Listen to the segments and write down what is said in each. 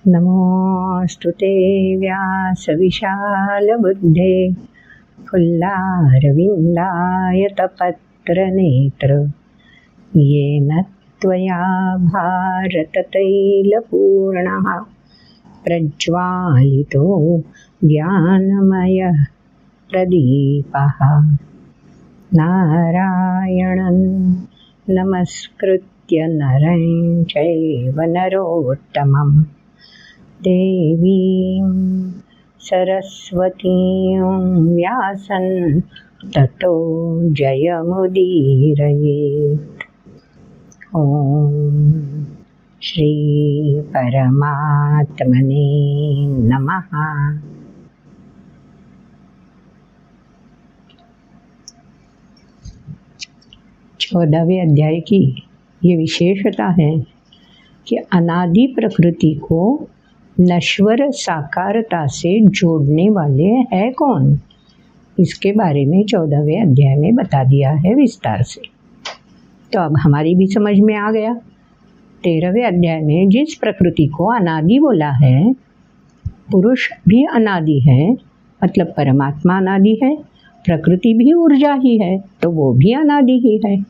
नमोऽस्तुते व्यासविशालबुद्धे फुल्लारविन्दायतपत्रनेत्र येन त्वया भारततैलपूर्णः प्रज्वालितो ज्ञानमयः प्रदीपः। नारायणं नमस्कृत्य नरं चैव नरोत्तमं देवीं सरस्वतीं व्यासं ततो जयमुदीरयेत्। ॐ श्री परमात्मने नमः। चौदहवें अध्याय की ये विशेषता है कि अनादि प्रकृति को नश्वर साकारता से जोड़ने वाले है कौन, इसके बारे में 14वें अध्याय में बता दिया है विस्तार से। तो अब हमारी भी समझ में आ गया। 13वें अध्याय में जिस प्रकृति को अनादि बोला है, पुरुष भी अनादि है, मतलब परमात्मा अनादि है, प्रकृति भी ऊर्जा ही है, तो वो भी अनादि ही है।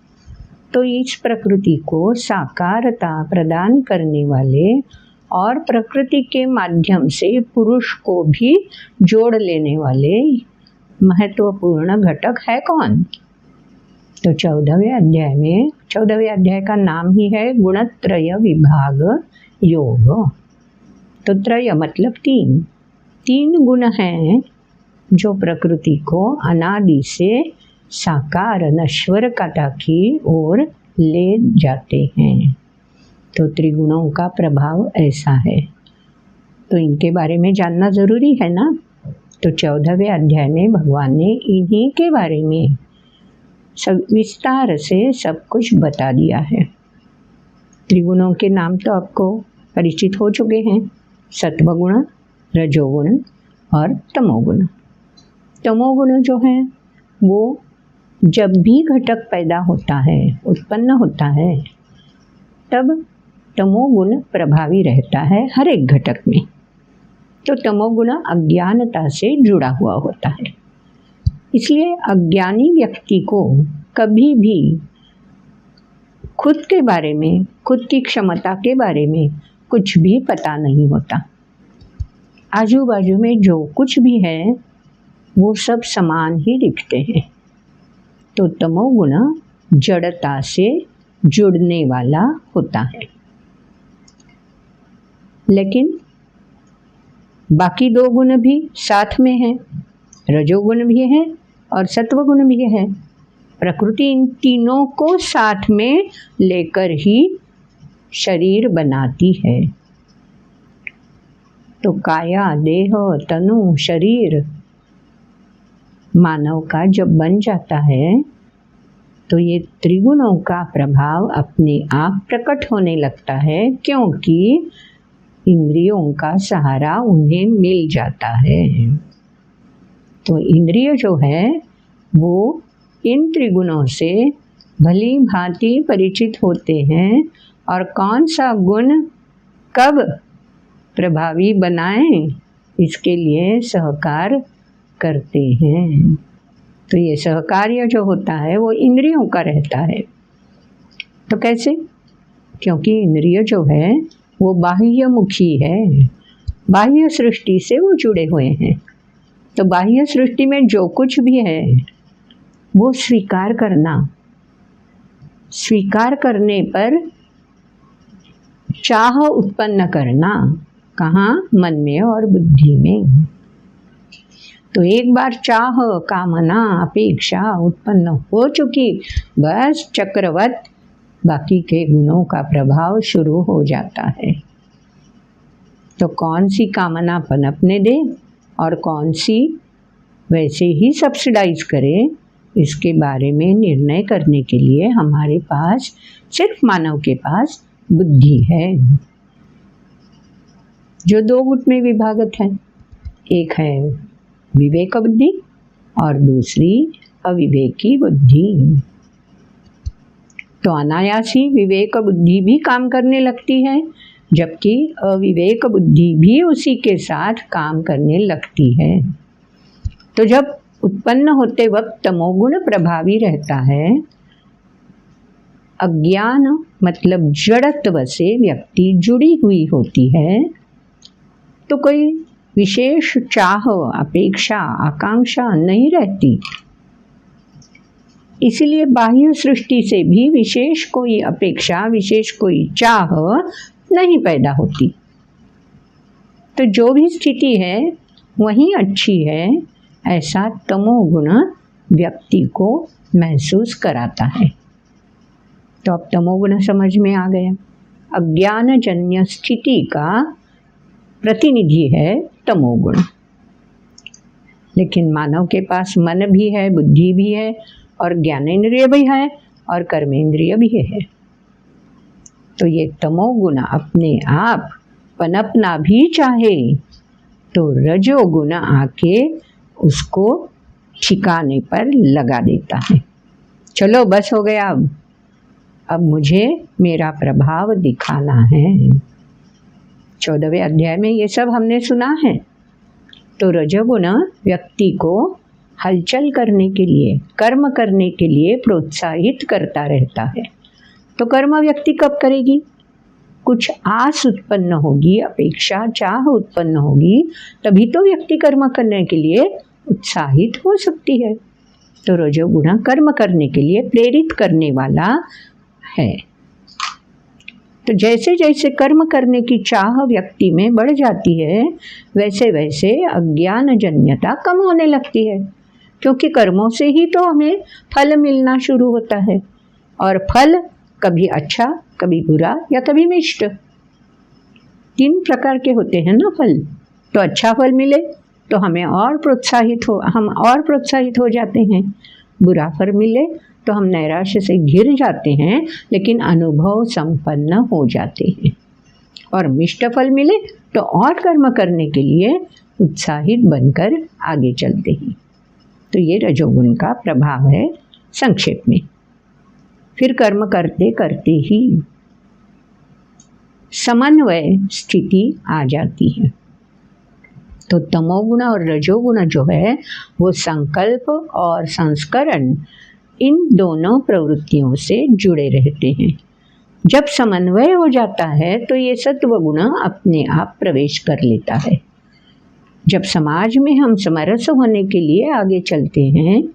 तो इस प्रकृति को साकारता प्रदान करने वाले और प्रकृति के माध्यम से पुरुष को भी जोड़ लेने वाले महत्वपूर्ण घटक है कौन। तो 14वें अध्याय का नाम ही है गुणत्रय विभाग योग। तो त्रय मतलब तीन गुण हैं जो प्रकृति को अनादि से साकार नश्वरता की ओर ले जाते हैं। तो त्रिगुणों का प्रभाव ऐसा है, तो इनके बारे में जानना ज़रूरी है ना। तो 14वें अध्याय में भगवान ने इन्हीं के बारे में सब विस्तार से सब कुछ बता दिया है। त्रिगुणों के नाम तो आपको परिचित हो चुके हैं, सत्वगुण, रजोगुण और तमोगुण। तमोगुण जो है वो जब भी घटक पैदा होता है, उत्पन्न होता है, तब तमोगुण प्रभावी रहता है हर एक घटक में। तो तमोगुण अज्ञानता से जुड़ा हुआ होता है, इसलिए अज्ञानी व्यक्ति को कभी भी खुद के बारे में, खुद की क्षमता के बारे में कुछ भी पता नहीं होता। आजू बाजू में जो कुछ भी है वो सब समान ही दिखते हैं। तो तमोगुण जड़ता से जुड़ने वाला होता है। लेकिन बाकी दो गुण भी साथ में हैं, रजोगुण भी है और सत्वगुण भी है। प्रकृति इन तीनों को साथ में लेकर ही शरीर बनाती है। तो काया, देह, तनु, शरीर मानव का जब बन जाता है तो ये त्रिगुणों का प्रभाव अपने आप प्रकट होने लगता है, क्योंकि इंद्रियों का सहारा उन्हें मिल जाता है। तो इंद्रिय जो है वो इन त्रिगुणों से भली भांति परिचित होते हैं और कौन सा गुण कब प्रभावी बनाएं इसके लिए सहकार करते हैं। तो ये सहकार्य जो होता है वो इंद्रियों का रहता है। तो कैसे? क्योंकि इंद्रिय जो है वो बाह्यमुखी है, बाह्य सृष्टि से वो जुड़े हुए हैं। तो बाह्य सृष्टि में जो कुछ भी है वो स्वीकार करना, स्वीकार करने पर चाह उत्पन्न करना, कहाँ? मन में और बुद्धि में। तो एक बार चाह, कामना, अपेक्षा उत्पन्न हो चुकी, बस चक्रवत बाकी के गुणों का प्रभाव शुरू हो जाता है। तो कौन सी कामना पनपने दे और कौन सी वैसे ही सब्सिडाइज करे, इसके बारे में निर्णय करने के लिए हमारे पास, सिर्फ मानव के पास बुद्धि है, जो दो गुट में विभागत है। एक है विवेक बुद्धि और दूसरी अविवेकी बुद्धि। तो अनायासी विवेक बुद्धि भी काम करने लगती है, जबकि अविवेक बुद्धि भी उसी के साथ काम करने लगती है। तो जब उत्पन्न होते वक्त तमोगुण प्रभावी रहता है, अज्ञान मतलब जड़त्व से व्यक्ति जुड़ी हुई होती है, तो कोई विशेष चाह, अपेक्षा, आकांक्षा नहीं रहती। इसलिए बाह्य सृष्टि से भी विशेष कोई अपेक्षा, विशेष कोई चाह नहीं पैदा होती। तो जो भी स्थिति है वही अच्छी है, ऐसा तमोगुण व्यक्ति को महसूस कराता है। तो अब तमोगुण समझ में आ गया। अज्ञानजन्य स्थिति का प्रतिनिधि है तमोगुण। लेकिन मानव के पास मन भी है, बुद्धि भी है और ज्ञानेंद्रिय भी है और कर्मेंद्रिय भी है। तो ये तमोगुण अपने आप पनपना भी चाहे तो रजोगुण आके उसको ठिकाने पर लगा देता है। चलो बस हो गया, अब मुझे मेरा प्रभाव दिखाना है। 14वें अध्याय में ये सब हमने सुना है। तो रजोगुण व्यक्ति को हलचल करने के लिए, कर्म करने के लिए प्रोत्साहित करता रहता है। तो कर्म व्यक्ति कब करेगी? कुछ आस उत्पन्न होगी, अपेक्षा, चाह उत्पन्न होगी, तभी तो व्यक्ति कर्म करने के लिए उत्साहित हो सकती है। तो रजोगुण कर्म करने के लिए प्रेरित करने वाला है। तो जैसे जैसे कर्म करने की चाह व्यक्ति में बढ़ जाती है, वैसे वैसे अज्ञानजन्यता कम होने लगती है, क्योंकि कर्मों से ही तो हमें फल मिलना शुरू होता है। और फल कभी अच्छा, कभी बुरा या कभी मिष्ट, 3 प्रकार के होते हैं ना फल। तो अच्छा फल मिले तो हम और प्रोत्साहित हो जाते हैं। बुरा फल मिले तो हम नैराश्य से घिर जाते हैं, लेकिन अनुभव संपन्न हो जाते हैं। और मिष्ट फल मिले तो और कर्म करने के लिए उत्साहित बनकर आगे चलते हैं। तो ये रजोगुण का प्रभाव है संक्षेप में। फिर कर्म करते करते ही समन्वय स्थिति आ जाती है। तो तमोगुण और रजोगुण जो है वो संकल्प और संस्करण, इन दोनों प्रवृत्तियों से जुड़े रहते हैं। जब समन्वय हो जाता है तो ये सत्वगुण अपने आप प्रवेश कर लेता है। जब समाज में हम समरस होने के लिए आगे चलते हैं,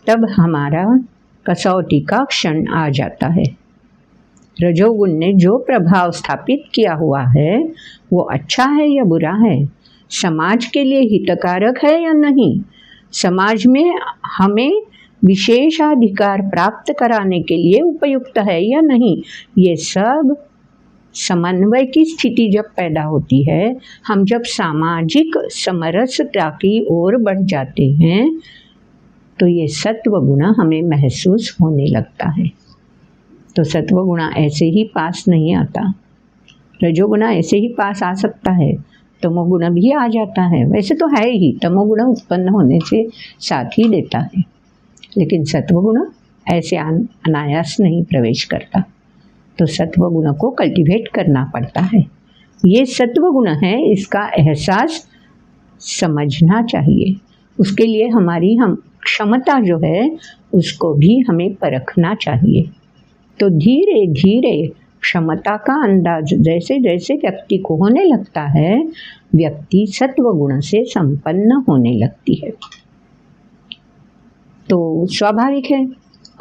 तब हमारा कसौटी का क्षण आ जाता है। रजोगुण ने जो प्रभाव स्थापित किया हुआ है वो अच्छा है या बुरा है, समाज के लिए हितकारक है या नहीं, समाज में हमें विशेषाधिकार प्राप्त कराने के लिए उपयुक्त है या नहीं, ये सब समन्वय की स्थिति जब पैदा होती है, हम जब सामाजिक समरसता की ओर बढ़ जाते हैं, तो ये सत्वगुण हमें महसूस होने लगता है। तो सत्वगुण ऐसे ही पास नहीं आता, रजोगुण ऐसे ही पास आ सकता है, तमोगुण भी आ जाता है। वैसे तो है ही, तमोगुण उत्पन्न होने से साथ ही देता है, लेकिन सत्वगुण ऐसे अनायास नहीं प्रवेश करता। तो सत्वगुण को कल्टीवेट करना पड़ता है। ये सत्वगुण है, इसका एहसास समझना चाहिए। उसके लिए हमारी क्षमता जो है उसको भी हमें परखना चाहिए। तो धीरे धीरे क्षमता का अंदाज जैसे जैसे व्यक्ति को होने लगता है, व्यक्ति सत्वगुण से संपन्न होने लगती है। तो स्वाभाविक है,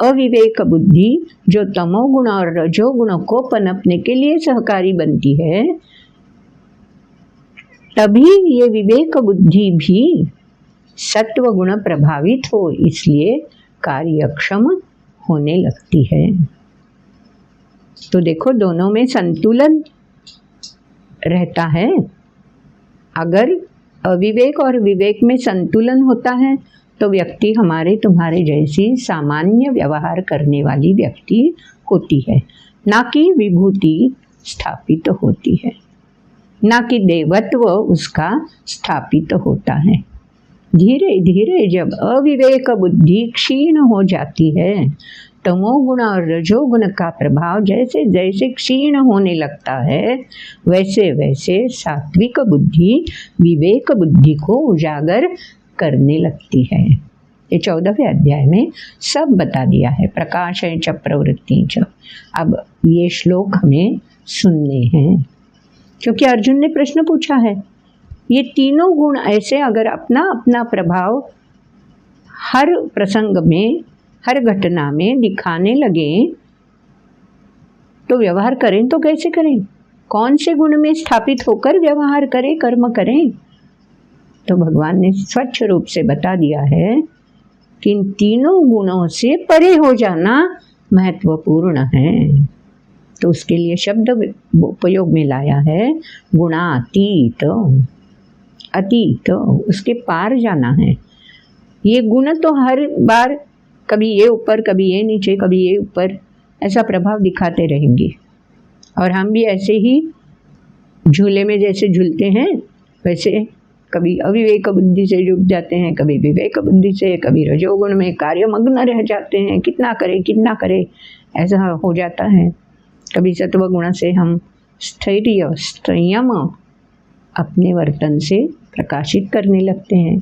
अविवेक बुद्धि जो तमोगुण और रजोगुण को पनपने के लिए सहकारी बनती है, तभी ये विवेक बुद्धि भी सत्व गुण प्रभावित हो, इसलिए कार्यक्षम होने लगती है। तो देखो दोनों में संतुलन रहता है। अगर अविवेक और विवेक में संतुलन होता है तो व्यक्ति हमारे तुम्हारे जैसी सामान्य व्यवहार करने वाली व्यक्ति होती है, ना कि विभूति स्थापित होती है, ना कि देवत्व उसका स्थापित होता है। धीरे धीरे जब अविवेक बुद्धि क्षीण हो जाती है, तमोगुण और रजोगुण का प्रभाव जैसे जैसे क्षीण होने लगता है, वैसे वैसे सात्विक बुद्धि विवेक बुद्धि को उजागर करने लगती है। ये 14वें अध्याय में सब बता दिया है। प्रकाश च प्रवृत्ति च। अब ये श्लोक हमें सुनने हैं, क्योंकि अर्जुन ने प्रश्न पूछा है। ये तीनों गुण ऐसे अगर अपना अपना प्रभाव हर प्रसंग में, हर घटना में दिखाने लगे तो व्यवहार करें तो कैसे करें? कौन से गुण में स्थापित होकर व्यवहार करें, कर्म करें? तो भगवान ने स्वच्छ रूप से बता दिया है कि इन तीनों गुणों से परे हो जाना महत्वपूर्ण है। तो उसके लिए शब्द उपयोग में लाया है गुणातीत, अतीत, उसके पार जाना है। ये गुण तो हर बार कभी ये ऊपर, कभी ये नीचे, कभी ये ऊपर, ऐसा प्रभाव दिखाते रहेंगे, और हम भी ऐसे ही झूले में जैसे झूलते हैं वैसे कभी अविवेक बुद्धि से जुट जाते हैं, कभी विवेक बुद्धि से, कभी रजोगुण में कार्यमग्न रह जाते हैं, कितना करे ऐसा हो जाता है। कभी सत्व गुण से हम स्थैर्य संयम अपने वर्तन से प्रकाशित करने लगते हैं,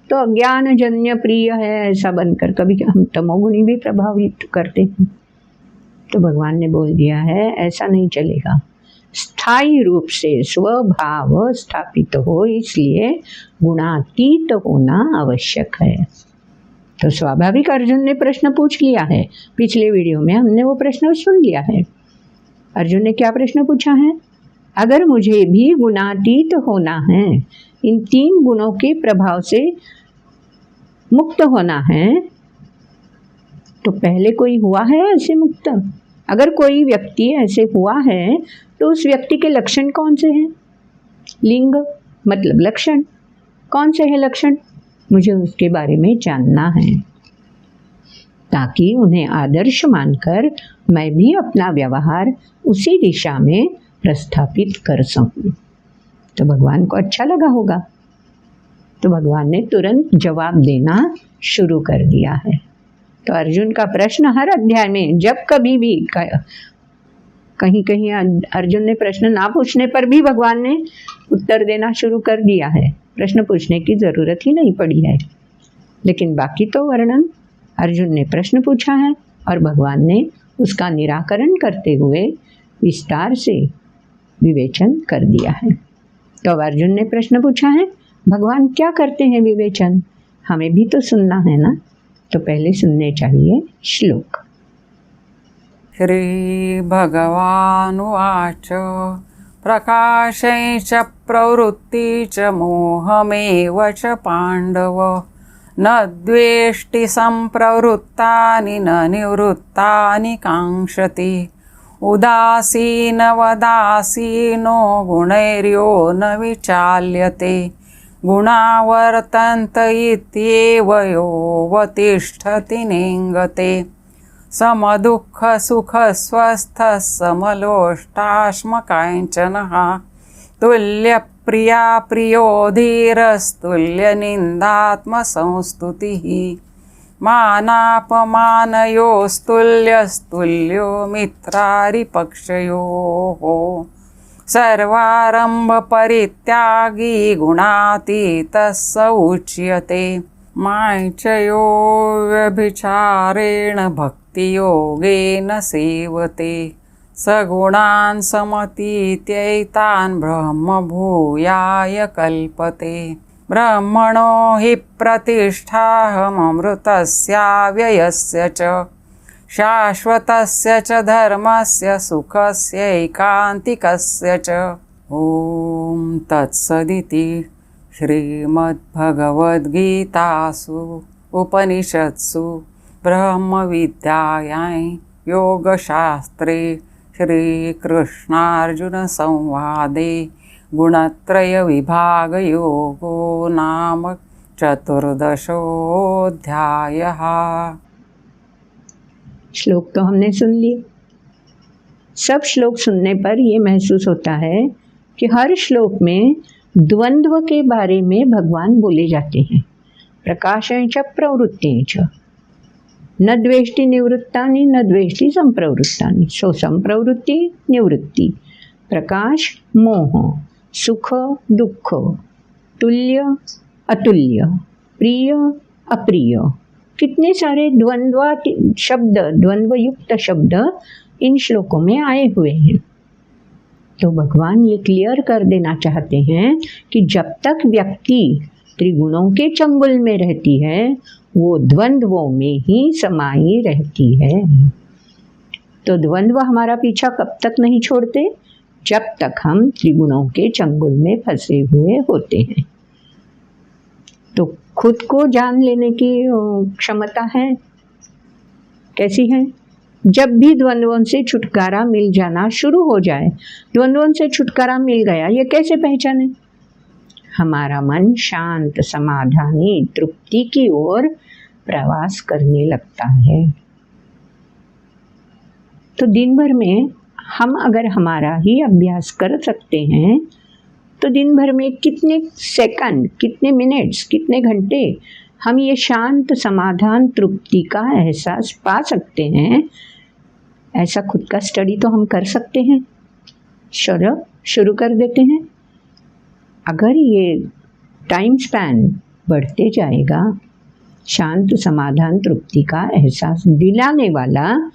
तो अज्ञान जन्य प्रिय है ऐसा बनकर कभी हम तमोगुणी भी प्रभावित करते हैं। तो भगवान ने बोल दिया है ऐसा नहीं चलेगा, स्थायी रूप से स्वभाव स्थापित हो, इसलिए गुणातीत होना आवश्यक है। तो स्वाभाविक अर्जुन ने प्रश्न पूछ लिया है। पिछले वीडियो में हमने वो प्रश्न सुन लिया है। अर्जुन ने क्या प्रश्न पूछा है? अगर मुझे भी गुणातीत होना है, इन तीन गुणों के प्रभाव से मुक्त होना है, तो पहले कोई हुआ है ऐसे मुक्त? अगर कोई व्यक्ति ऐसे हुआ है तो उस व्यक्ति के लक्षण कौन से हैं? लिंग मतलब लक्षण, कौन से हैं लक्षण? मुझे उसके बारे में जानना है, ताकि उन्हें आदर्श मानकर मैं भी अपना व्यवहार उसी दिशा में प्रस्थापित कर सकूं। तो भगवान को अच्छा लगा होगा, तो भगवान ने तुरंत जवाब देना शुरू कर दिया है। तो अर्जुन का प्रश्न हर अध्याय में जब कभी भी कहीं कहीं अर्जुन ने प्रश्न ना पूछने पर भी भगवान ने उत्तर देना शुरू कर दिया है। प्रश्न पूछने की ज़रूरत ही नहीं पड़ी है, लेकिन बाकी तो वर्णन अर्जुन ने प्रश्न पूछा है और भगवान ने उसका निराकरण करते हुए विस्तार से विवेचन कर दिया है। तो अब अर्जुन ने प्रश्न पूछा है, भगवान क्या करते हैं विवेचन? हमें भी तो सुनना है ना, तो पहले सुनने चाहिए श्लोक। श्री भगवानुवाच प्रकाशै च प्रवृत्ति च मोहमेव च पाण्डव न द्वेष्टि सम्प्रवृत्तानि न निवृत्तानि काङ्क्षति उदासीनवदासीनो गुणैर्यो न विचाल्यते गुणावर्तन्त इत्येव योऽवतिष्ठति नेङ्गते समदुःखसुखस्वस्थः समलोष्टाश्मकाञ्चनः तुल्यप्रिया प्रियो धीरस्तुल्यनिन्दात्मसंस्तुतिः मानापमानयोस्तुल्यस्तुल्यो मित्रारिपक्षयोः सर्वारम्भपरित्यागी गुणातीतः स उच्यते माञ्चयो व्यभिचारेण भक्तियोगेन सेवते सगुणान् समतीत्यैतान् ब्रह्मभूयाय कल्पते ब्रह्मणो हि प्रतिष्ठाहममृतस्याव्ययस्य च शाश्वतस्य च धर्मस्य सुखस्य एकान्तिकस्य च। ॐ तत्सदिति श्रीमद्भगवद्गीतासु उपनिषत्सु ब्रह्मविद्यायां योगशास्त्रे श्रीकृष्णार्जुनसंवादे गुणत्रयविभागयोगो नाम 14 श्लोक तो हमने सुन लिए। सब श्लोक सुनने पर ये महसूस होता है कि हर श्लोक में द्वंद्व के बारे में भगवान बोले जाते हैं। प्रकाशं च प्रवृत्तिं च न द्वेष्टि निवृत्तानि न द्वेष्टि संप्रवृत्तानि। सो संप्रवृत्ति निवृत्ति, प्रकाश मोह, सुख दुख, तुल्य अतुल्य, प्रिय अप्रिय, कितने सारे द्वंद्वयुक्त शब्द इन श्लोकों में आए हुए हैं। तो भगवान ये क्लियर कर देना चाहते हैं कि जब तक व्यक्ति त्रिगुणों के चंगुल में रहती है वो द्वंद्वों में ही समाई रहती है। तो द्वंद्व हमारा पीछा कब तक नहीं छोड़ते? जब तक हम त्रिगुणों के चंगुल में फंसे हुए होते हैं। तो खुद को जान लेने की क्षमता है। कैसी है? जब भी द्वंद्वों से छुटकारा मिल जाना शुरू हो जाए, द्वंद्वों से छुटकारा मिल गया, ये कैसे पहचाने? हमारा मन शांत, समाधानी, तृप्ति की ओर प्रवास करने लगता है। तो दिन भर में हम अगर हमारा ही अभ्यास कर सकते हैं तो दिन भर में कितने सेकंड, कितने मिनट्स, कितने घंटे हम ये शांत, समाधान, तृप्ति का एहसास पा सकते हैं। ऐसा खुद का स्टडी तो हम कर सकते हैं। शुरू कर देते हैं। अगर ये टाइम स्पैन बढ़ते जाएगा, शांत, समाधान, तृप्ति का एहसास दिलाने वाला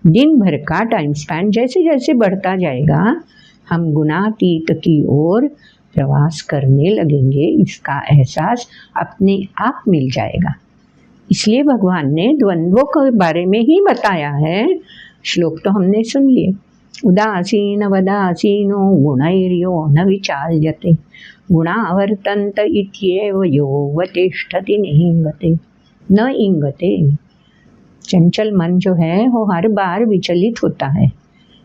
दिन भर का टाइम स्पैन जैसे जैसे बढ़ता जाएगा, हम गुणातीत की ओर प्रवास करने लगेंगे। इसका एहसास अपने आप मिल जाएगा। इसलिए भगवान ने द्वंद्वों के बारे में ही बताया है। श्लोक तो हमने सुन लिए। उदासीन वदासीनो गुणैर्यो न विचाल्यते गुणावर्तन्त इत्येव यो तिष्ठति न इंगते। चंचल मन जो है वो हर बार विचलित होता है।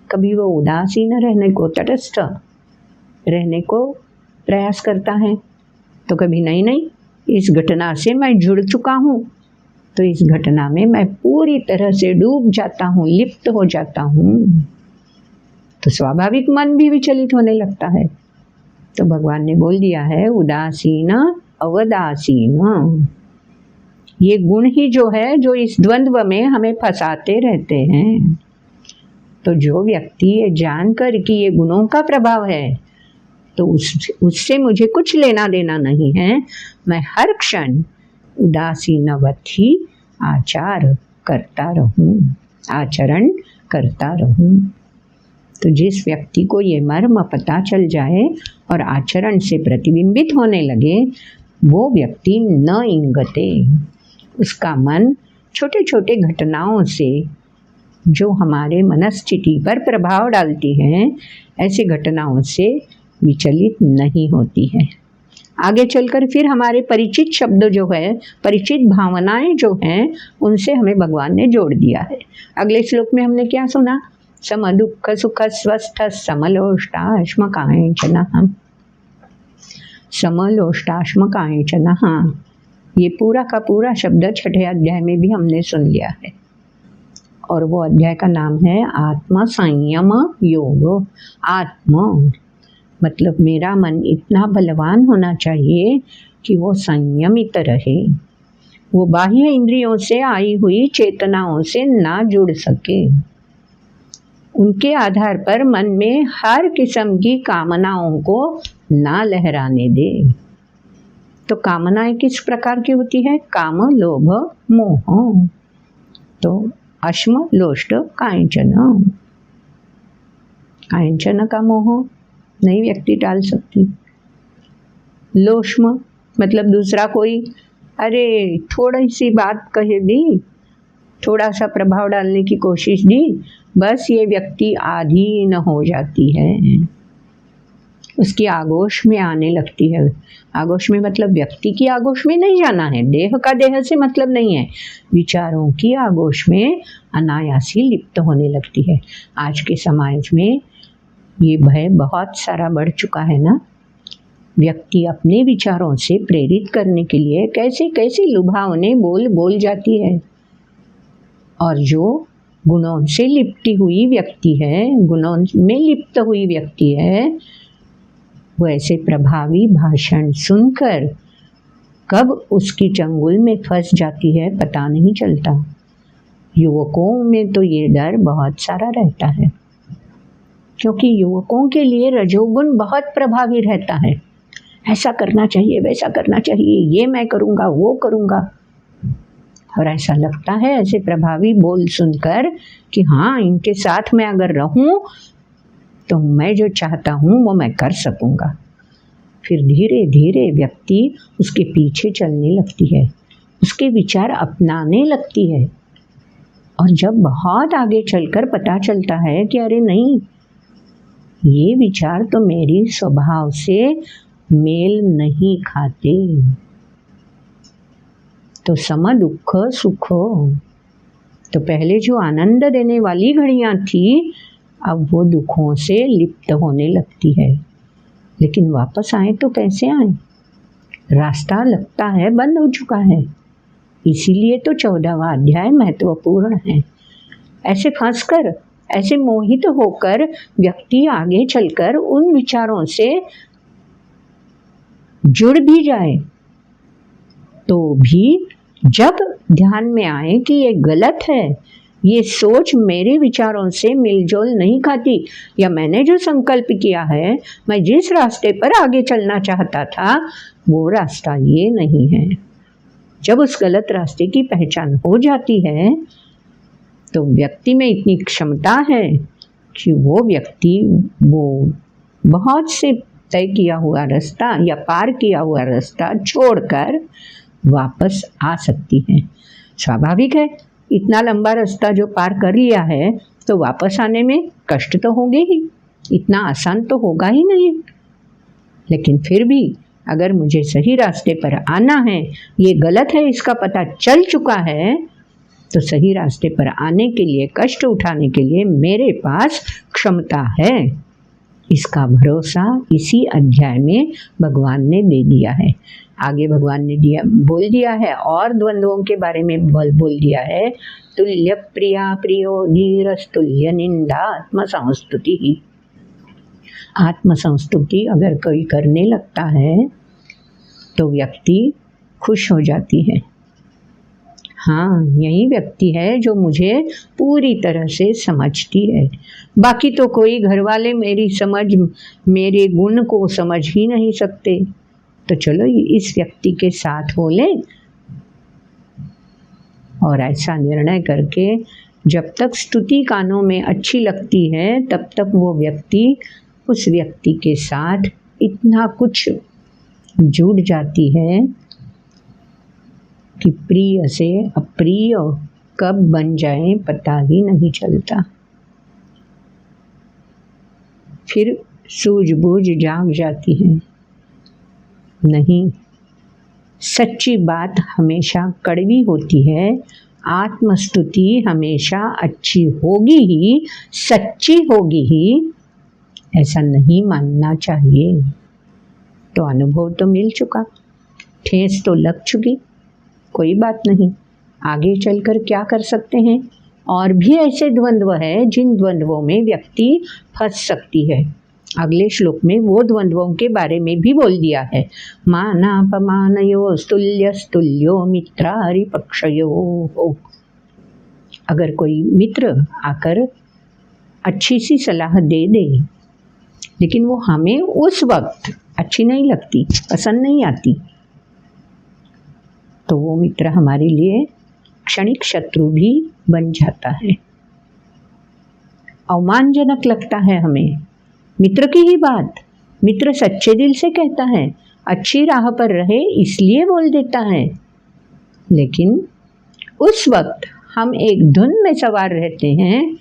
कभी वो उदासीन रहने को, तटस्थ रहने को प्रयास करता है, तो कभी नहीं, इस घटना से मैं जुड़ चुका हूँ तो इस घटना में मैं पूरी तरह से डूब जाता हूँ, लिप्त हो जाता हूँ। तो स्वाभाविक मन भी विचलित होने लगता है। तो भगवान ने बोल दिया है उदासीन अवदासीन। ये गुण ही जो है जो इस द्वंद्व में हमें फंसाते रहते हैं। तो जो व्यक्ति ये जानकर कि ये गुणों का प्रभाव है तो उससे मुझे कुछ लेना देना नहीं है, मैं हर क्षण उदासीनवत ही आचरण करता रहूं। तो जिस व्यक्ति को ये मर्म पता चल जाए और आचरण से प्रतिबिंबित होने लगे, वो व्यक्ति न इंगते, उसका मन छोटे छोटे घटनाओं से जो हमारे मनस्थिति पर प्रभाव डालती हैं, ऐसी घटनाओं से विचलित नहीं होती है। आगे चलकर फिर हमारे परिचित शब्द जो है, परिचित भावनाएं जो हैं, उनसे हमें भगवान ने जोड़ दिया है। अगले श्लोक में हमने क्या सुना? सम दुःख सुख स्वस्थ समलोष्टाश्म कांचनः। समलोष्टाश्म कांचनः, ये पूरा का पूरा शब्द 6ठे अध्याय में भी हमने सुन लिया है। और वो अध्याय का नाम है आत्म संयम योग। आत्म मतलब मेरा मन इतना बलवान होना चाहिए कि वो संयमित रहे, वो बाह्य इंद्रियों से आई हुई चेतनाओं से ना जुड़ सके, उनके आधार पर मन में हर किस्म की कामनाओं को ना लहराने दे। तो कामनाएं किस प्रकार की होती है? काम, लोभ, मोह। तो अश्म लोष्ट कांचन, कांचन का मोह नहीं व्यक्ति टाल सकती। लोष्म मतलब दूसरा कोई अरे थोड़ी सी बात कह दी थोड़ा सा प्रभाव डालने की कोशिश दी, बस ये व्यक्ति आधीन हो जाती है, उसकी आगोश में आने लगती है। आगोश में मतलब व्यक्ति की आगोश में नहीं जाना है, देह का देह से मतलब नहीं है, विचारों की आगोश में अनायासी लिप्त होने लगती है। आज के समाज में ये भय बहुत सारा बढ़ चुका है ना। व्यक्ति अपने विचारों से प्रेरित करने के लिए कैसे कैसे लुभावने बोल बोल जाती है, और जो गुणों से लिपटी हुई व्यक्ति है, गुणों में लिप्त हुई व्यक्ति है, वो ऐसे प्रभावी भाषण सुनकर कब उसकी चंगुल में फंस जाती है पता नहीं चलता। युवकों में तो ये डर बहुत सारा रहता है, क्योंकि युवकों के लिए रजोगुण बहुत प्रभावी रहता है। ऐसा करना चाहिए, वैसा करना चाहिए, ये मैं करूँगा, वो करूँगा, और ऐसा लगता है ऐसे प्रभावी बोल सुनकर कि हाँ, इनके साथ मैं अगर रहूं तो मैं जो चाहता हूँ वो मैं कर सकूँगा। फिर धीरे धीरे व्यक्ति उसके पीछे चलने लगती है, उसके विचार अपनाने लगती है, और जब बहुत आगे चलकर पता चलता है कि अरे नहीं, ये विचार तो मेरी स्वभाव से मेल नहीं खाते, तो सम दुख सुख, तो पहले जो आनंद देने वाली घड़ियाँ थी अब वो दुखों से लिप्त होने लगती है। लेकिन वापस आए तो कैसे आए, रास्ता लगता है बंद हो चुका है। इसीलिए तो 14वां अध्याय महत्वपूर्ण है। ऐसे फंसकर, ऐसे मोहित होकर व्यक्ति आगे चलकर उन विचारों से जुड़ भी जाए तो भी जब ध्यान में आए कि ये गलत है, ये सोच मेरे विचारों से मिलजोल नहीं खाती, या मैंने जो संकल्प किया है, मैं जिस रास्ते पर आगे चलना चाहता था वो रास्ता ये नहीं है, जब उस गलत रास्ते की पहचान हो जाती है तो व्यक्ति में इतनी क्षमता है कि वो व्यक्ति वो बहुत से तय किया हुआ रास्ता या पार किया हुआ रास्ता छोड़कर वापस आ सकती है। स्वाभाविक है, इतना लंबा रास्ता जो पार कर लिया है तो वापस आने में कष्ट तो होंगे ही, इतना आसान तो होगा ही नहीं। लेकिन फिर भी अगर मुझे सही रास्ते पर आना है, ये गलत है इसका पता चल चुका है, तो सही रास्ते पर आने के लिए, कष्ट उठाने के लिए मेरे पास क्षमता है। इसका भरोसा इसी अध्याय में भगवान ने दे दिया है। आगे भगवान ने बोल दिया है और द्वंद्वों के बारे में बोल दिया है। तुल्य प्रिया प्रियो धीरस्तुल्य निंदा आत्मसंस्तुति ही। आत्मसंस्तुति अगर कोई करने लगता है तो व्यक्ति खुश हो जाती है। हाँ, यही व्यक्ति है जो मुझे पूरी तरह से समझती है। बाकी तो कोई घर वाले मेरी समझ, मेरे गुण को समझ ही नहीं सकते, तो चलो इस व्यक्ति के साथ हो लें। और ऐसा निर्णय करके जब तक स्तुति कानों में अच्छी लगती है तब तक वो व्यक्ति उस व्यक्ति के साथ इतना कुछ जुड़ जाती है कि प्रिय से अप्रिय कब बन जाए पता ही नहीं चलता। फिर सूझबूझ जाग जाती है। नहीं, सच्ची बात हमेशा कड़वी होती है। आत्मस्तुति हमेशा अच्छी होगी ही, सच्ची होगी ही, ऐसा नहीं मानना चाहिए। तो अनुभव तो मिल चुका, ठेस तो लग चुकी, कोई बात नहीं, आगे चलकर क्या कर सकते हैं। और भी ऐसे द्वंद्व है जिन द्वंद्वों में व्यक्ति फंस सकती है। अगले श्लोक में वो द्वंद्वों के बारे में भी बोल दिया है। मानापमानयो स्तुल्यो मित्रारिपक्षयो। अगर कोई मित्र आकर अच्छी सी सलाह दे दे, लेकिन वो हमें उस वक्त अच्छी नहीं लगती, पसंद नहीं आती, तो वो मित्र हमारे लिए क्षणिक शत्रु भी बन जाता है। अवमानजनक लगता है हमें मित्र की ही बात। मित्र सच्चे दिल से कहता है, अच्छी राह पर रहे इसलिए बोल देता है, लेकिन उस वक्त हम एक धुन में सवार रहते हैं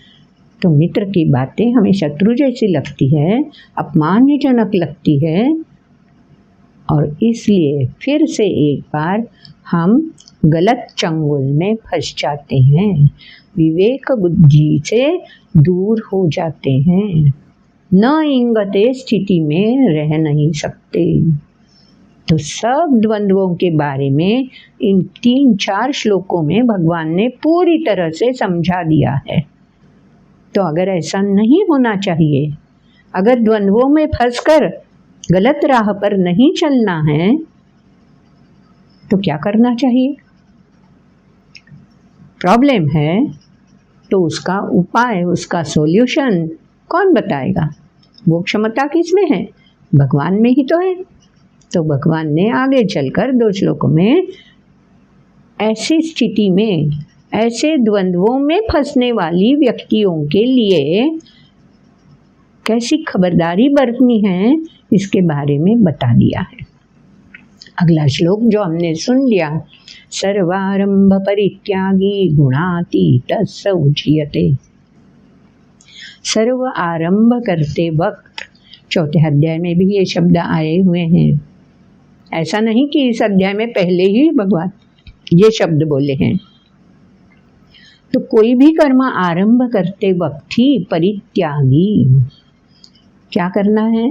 तो मित्र की बातें हमें शत्रु जैसी लगती है, अपमानजनक लगती है, और इसलिए फिर से एक बार हम गलत चंगुल में फंस जाते हैं, विवेक बुद्धि से दूर हो जाते हैं, न इंगते स्थिति में रह नहीं सकते। तो सब द्वंद्वों के बारे में इन 3-4 श्लोकों में भगवान ने पूरी तरह से समझा दिया है। तो अगर ऐसा नहीं होना चाहिए, अगर द्वंद्वों में फंसकर गलत राह पर नहीं चलना है, तो क्या करना चाहिए? प्रॉब्लम है तो उसका उपाय, उसका सॉल्यूशन कौन बताएगा? वो क्षमता किसमें है? भगवान में ही तो है। तो भगवान ने आगे चलकर 2 श्लोकों में ऐसी स्थिति में, ऐसे द्वंद्वों में फंसने वाली व्यक्तियों के लिए कैसी खबरदारी बरतनी है, इसके बारे में बता दिया है। अगला श्लोक जो हमने सुन लिया, सर्वारंभ परित्यागी गुणातीतः स उच्यते। सर्व आरंभ करते वक्त, 4 अध्याय में भी ये शब्द आए हुए हैं। ऐसा नहीं कि इस अध्याय में पहले ही भगवान ये शब्द बोले हैं। तो कोई भी कर्म आरंभ करते वक्त ही परित्यागी क्या करना है?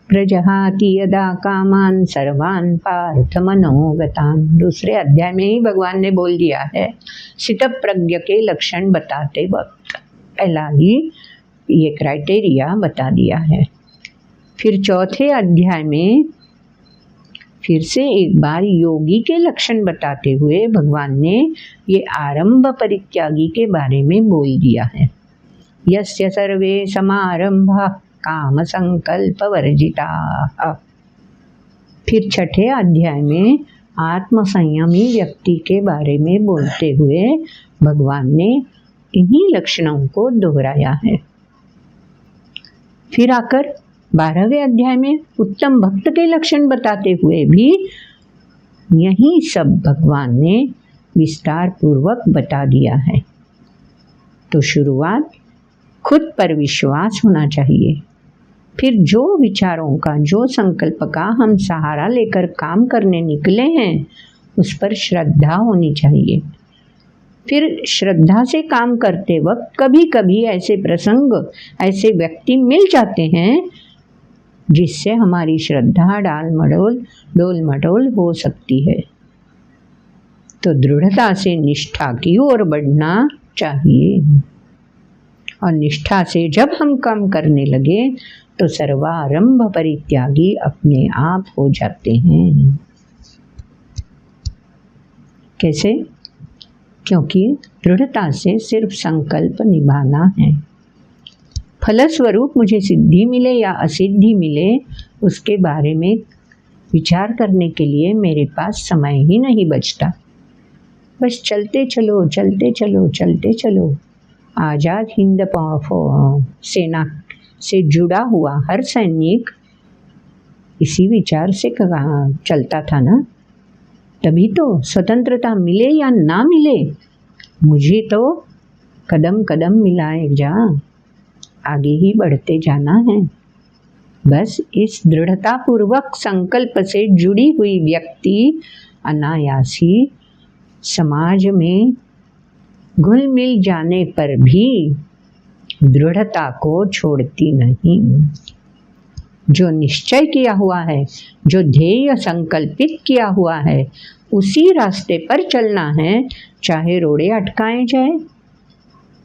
प्रजहाति यदा कामान सर्वान पार्थ मनोगतान। 2 अध्याय में ही भगवान ने बोल दिया है, स्थितप्रज्ञ के लक्षण बताते वक्त पहला ही ये क्राइटेरिया बता दिया है। फिर 4 अध्याय में फिर से एक बार योगी के लक्षण बताते हुए भगवान ने ये आरंभ परित्यागी के बारे में बोल दिया है। यस्य सर्वे समारंभा काम संकल्प वर्जिता। फिर 6 अध्याय में आत्म संयमी व्यक्ति के बारे में बोलते हुए भगवान ने इन्हीं लक्षणों को दोहराया है। फिर आकर 12वें अध्याय में उत्तम भक्त के लक्षण बताते हुए भी यही सब भगवान ने विस्तार पूर्वक बता दिया है। तो शुरुआत खुद पर विश्वास होना चाहिए। फिर जो विचारों का, जो संकल्प का हम सहारा लेकर काम करने निकले हैं, उस पर श्रद्धा होनी चाहिए। फिर श्रद्धा से काम करते वक्त कभी कभी ऐसे प्रसंग, ऐसे व्यक्ति मिल जाते हैं जिससे हमारी श्रद्धा डोल मडोल हो सकती है। तो दृढ़ता से निष्ठा की ओर बढ़ना चाहिए, और निष्ठा से जब हम काम करने लगे तो सर्वारंभ परित्यागी अपने आप हो जाते हैं। कैसे? क्योंकि दृढ़ता से सिर्फ संकल्प निभाना है। फलस्वरूप मुझे सिद्धि मिले या असिद्धि मिले, उसके बारे में विचार करने के लिए मेरे पास समय ही नहीं बचता। बस चलते चलो चलते चलो चलते चलो। आज़ाद हिंद सेना से जुड़ा हुआ हर सैनिक इसी विचार से चलता था ना। तभी तो स्वतंत्रता मिले या ना मिले, मुझे तो कदम कदम मिलाए जा, आगे ही बढ़ते जाना है। बस इस दृढ़तापूर्वक संकल्प से जुड़ी हुई व्यक्ति अनायासी समाज में घुल मिल जाने पर भी दृढ़ता को छोड़ती नहीं। जो निश्चय किया हुआ है, जो ध्येय संकल्पित किया हुआ है, उसी रास्ते पर चलना है, चाहे रोड़े अटकाए जाए,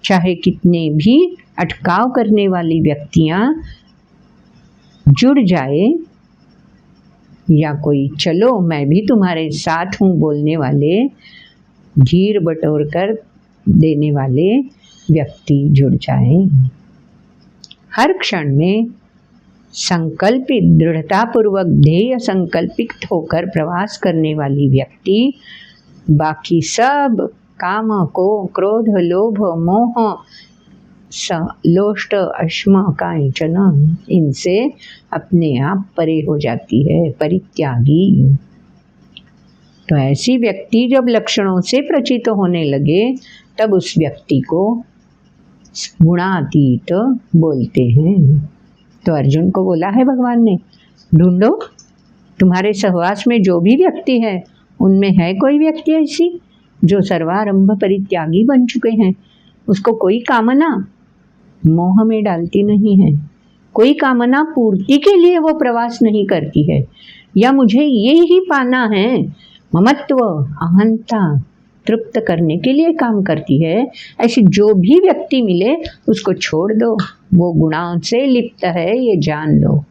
चाहे कितने भी अटकाव करने वाली व्यक्तियां जुड़ जाए, या कोई चलो मैं भी तुम्हारे साथ हूँ बोलने वाले, धीर बटोर कर देने वाले व्यक्ति जुड़ जाए। हर क्षण में संकल्पित, दृढ़तापूर्वक ध्येय संकल्पित होकर प्रवास करने वाली व्यक्ति बाकी सब काम को, क्रोध, लोभ, मोह, लोष्ट, अश्म, कांचन, इनसे अपने आप परे हो जाती है, परित्यागी। तो ऐसी व्यक्ति जब लक्षणों से प्रचित होने लगे तब उस व्यक्ति को गुणातीत बोलते हैं। तो अर्जुन को बोला है भगवान ने, ढूंढो तुम्हारे सहवास में जो भी व्यक्ति है उनमें है कोई व्यक्ति ऐसी जो सर्वारंभ परित्यागी बन चुके हैं, उसको कोई कामना मोह में डालती नहीं है, कोई कामना पूर्ति के लिए वो प्रवास नहीं करती है, या मुझे ये ही पाना है, ममत्व अहंता तृप्त करने के लिए काम करती है। ऐसी जो भी व्यक्ति मिले उसको छोड़ दो, वो गुणों से लिप्त है, ये जान लो।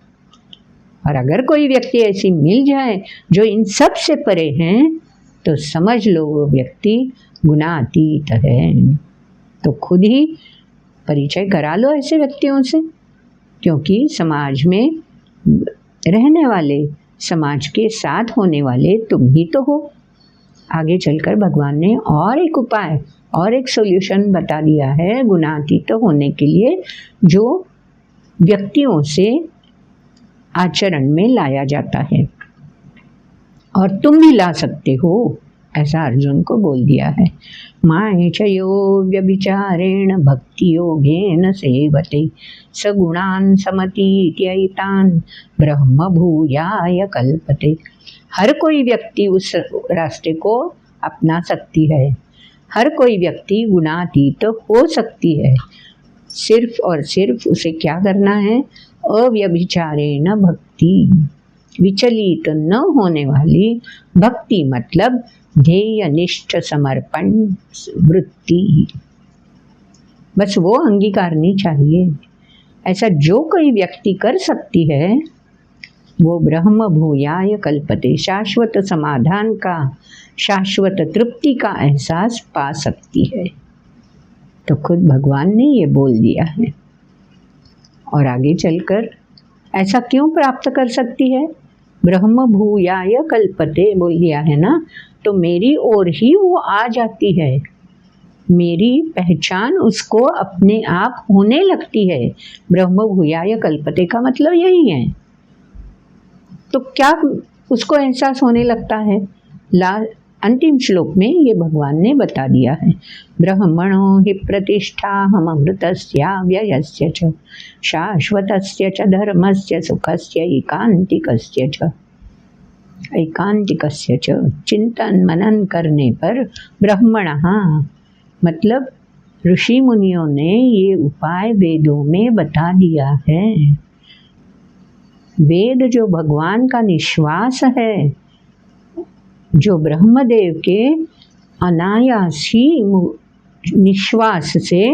और अगर कोई व्यक्ति ऐसी मिल जाए जो इन सब से परे हैं तो समझ लो वो व्यक्ति गुणातीत है। तो खुद ही परिचय करा लो ऐसे व्यक्तियों से, क्योंकि समाज में रहने वाले, समाज के साथ होने वाले तुम ही तो हो। आगे चलकर भगवान ने और एक उपाय और एक सॉल्यूशन बता दिया है गुणातीत होने के लिए, जो व्यक्तियों से आचरण में लाया जाता है और तुम भी ला सकते हो, ऐसा अर्जुन को बोल दिया है। मायचयो व्यभिचारेण भक्ति योगेन सेवते सगुणान समतीत्यैतान ब्रह्म भूयाय कल्पते। हर कोई व्यक्ति उस रास्ते को अपना सकती है, हर कोई व्यक्ति गुणातीत हो सकती है। सिर्फ और सिर्फ उसे क्या करना है, अव्यभिचारेण भक्ति, विचलित न होने वाली भक्ति, मतलब ध्येय निष्ठ समर्पण वृत्ति, बस वो अंगीकारनी चाहिए। ऐसा जो कोई व्यक्ति कर सकती है वो ब्रह्म भूयाय कल्पते, शाश्वत समाधान का, शाश्वत तृप्ति का एहसास पा सकती है। तो खुद भगवान ने ये बोल दिया है। और आगे चलकर ऐसा क्यों प्राप्त कर सकती है, ब्रह्म भूयाय कल्पते बोल दिया है ना, तो मेरी ओर ही वो आ जाती है, मेरी पहचान उसको अपने आप होने लगती है। ब्रह्म भूयाय कल्पते का मतलब यही है। तो क्या उसको एहसास होने लगता है, अंतिम श्लोक में ये भगवान ने बता दिया है। ब्रह्मणो हि प्रतिष्ठा हम अमृतस्या व्ययस्य च शाश्वतस्य च धर्मस्य सुखस्य एकांतिकस्य च। चिंतन मनन करने पर ब्रह्मणः मतलब ऋषि मुनियों ने ये उपाय वेदों में बता दिया है। वेद जो भगवान का निश्वास है, जो ब्रह्मदेव के अनायासी निश्वास से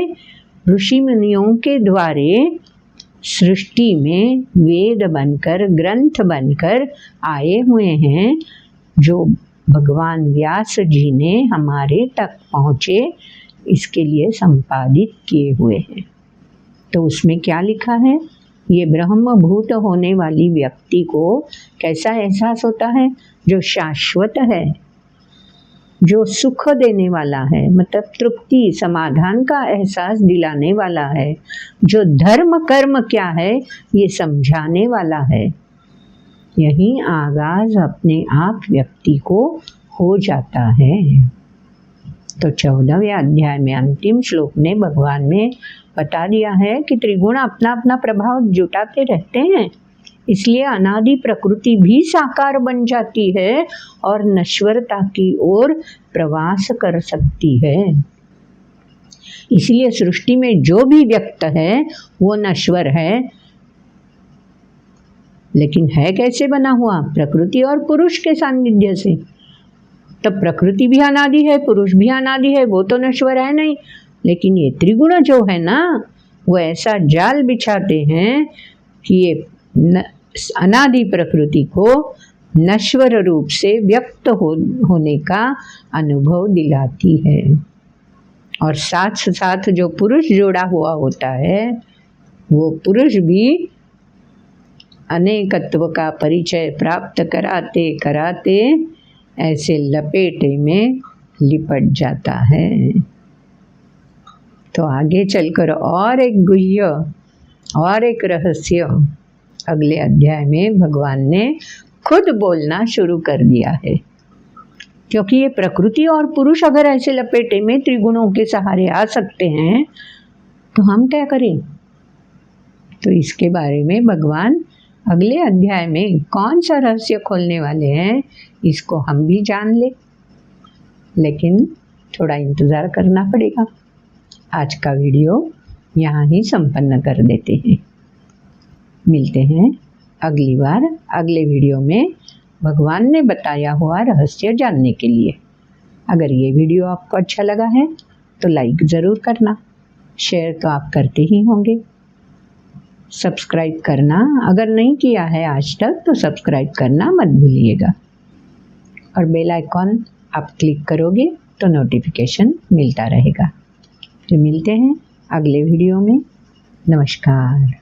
ऋषि मुनियों के द्वारे सृष्टि में वेद बनकर, ग्रंथ बनकर आए हुए हैं, जो भगवान व्यास जी ने हमारे तक पहुँचे, इसके लिए संपादित किए हुए हैं। तो उसमें क्या लिखा है, ये ब्रह्मभूत होने वाली व्यक्ति को कैसा एहसास होता है, जो शाश्वत है, जो सुख देने वाला है, मतलब तृप्ति समाधान का एहसास दिलाने वाला है, जो धर्म कर्म क्या है ये समझाने वाला है। यही आगाज अपने आप व्यक्ति को हो जाता है। तो 14वें अध्याय में अंतिम श्लोक में भगवान ने बता दिया है कि त्रिगुण अपना अपना प्रभाव जुटाते रहते हैं, इसलिए अनादि प्रकृति भी साकार बन जाती है और नश्वरता की ओर प्रवास कर सकती है। इसलिए सृष्टि में जो भी व्यक्त है वो नश्वर है, लेकिन है कैसे बना हुआ, प्रकृति और पुरुष के सानिध्य से। तो प्रकृति भी अनादि है, पुरुष भी अनादि है, वो तो नश्वर है नहीं, लेकिन ये त्रिगुण जो है ना, वो ऐसा जाल बिछाते हैं कि ये अनादि प्रकृति को नश्वर रूप से व्यक्त होने का अनुभव दिलाती है। और साथ साथ जो पुरुष जोड़ा हुआ होता है, वो पुरुष भी अनेकत्व का परिचय प्राप्त कराते कराते ऐसे लपेटे में लिपट जाता है। तो आगे चलकर और एक गुह्य और एक रहस्य अगले अध्याय में भगवान ने खुद बोलना शुरू कर दिया है। क्योंकि ये प्रकृति और पुरुष अगर ऐसे लपेटे में त्रिगुणों के सहारे आ सकते हैं तो हम क्या करें। तो इसके बारे में भगवान अगले अध्याय में कौन सा रहस्य खोलने वाले हैं इसको हम भी जान ले, लेकिन थोड़ा इंतज़ार करना पड़ेगा। आज का वीडियो यहाँ ही संपन्न कर देते हैं। मिलते हैं अगली बार अगले वीडियो में भगवान ने बताया हुआ रहस्य जानने के लिए। अगर ये वीडियो आपको अच्छा लगा है तो लाइक ज़रूर करना, शेयर तो आप करते ही होंगे। सब्सक्राइब करना अगर नहीं किया है आज तक तो सब्सक्राइब करना मत भूलिएगा, और बेल आइकॉन आप क्लिक करोगे तो नोटिफिकेशन मिलता रहेगा। तो मिलते हैं अगले वीडियो में। नमस्कार।